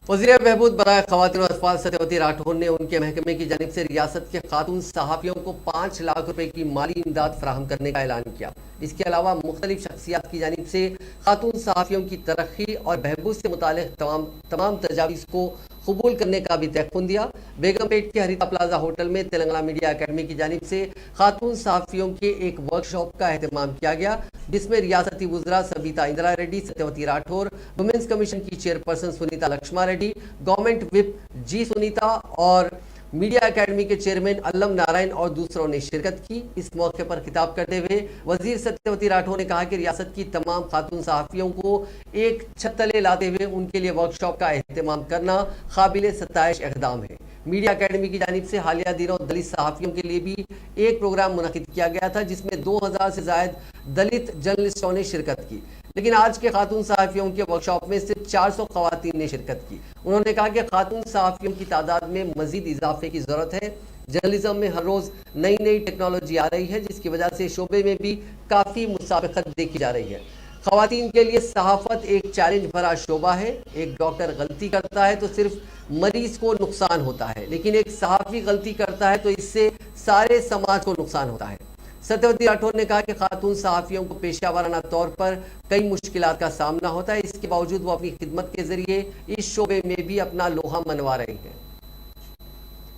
وزیر بہبود برائے خواتین و اطفال ستیوتی راٹھور نے ان کے محکمے کی جانب سے ریاست کے خاتون صحافیوں کو 5 لاکھ روپے کی مالی امداد فراہم کرنے کا اعلان کیا۔ اس کے علاوہ مختلف شخصیات کی جانب سے خاتون صحافیوں کی ترقی اور بہبود سے متعلق تمام تجاویز کو قبول کرنے کا بھی تیقن دیا۔ بیگم پیٹ کے ہریتا پلازا ہوٹل میں تلنگانہ میڈیا اکیڈمی کی جانب سے خاتون صحافیوں کے ایک ورکشاپ کا اہتمام کیا گیا، جس میں ریاستی وزراء سبیتا اندرا ریڈی، ستیوتی راٹھور، ویمنس کمیشن کی chairperson Sunitha Laxma Reddy, government whip G Sunitha اور میڈیا اکیڈمی کے چیئرمین علم نارائن اور دوسروں نے شرکت کی۔ اس موقع پر خطاب کرتے ہوئے وزیر ستیوتی راٹھور نے کہا کہ ریاست کی تمام خاتون صحافیوں کو ایک چھت تلے لاتے ہوئے ان کے لیے ورکشاپ کا اہتمام کرنا قابل ستائش اقدام ہے۔ میڈیا اکیڈمی کی جانب سے حالیہ دنوں دلت صحافیوں کے لیے بھی ایک پروگرام منعقد کیا گیا تھا، جس میں 2000 سے زائد دلت جرنلسٹوں نے شرکت کی، لیکن آج کے خاتون صحافیوں کے ورکشاپ میں صرف 400 خواتین نے شرکت کی۔ انہوں نے کہا کہ خاتون صحافیوں کی تعداد میں مزید اضافے کی ضرورت ہے۔ جرنلزم میں ہر روز نئی ٹیکنالوجی آ رہی ہے، جس کی وجہ سے شعبے میں بھی کافی مسابقت دیکھی جا رہی ہے۔ خواتین کے لیے صحافت ایک چیلنج بھرا شعبہ ہے۔ ایک ڈاکٹر غلطی کرتا ہے تو صرف مریض کو نقصان ہوتا ہے، لیکن ایک صحافی غلطی کرتا ہے تو اس سے سارے سماج کو نقصان ہوتا ہے۔ ستیوتی راٹھور نے کہا کہ خاتون صحافیوں کو پیشہ ورانہ طور پر کئی مشکلات کا سامنا ہوتا ہے، اس کے باوجود وہ اپنی خدمت کے ذریعے اس شعبے میں بھی اپنا لوہا منوا رہی ہیں۔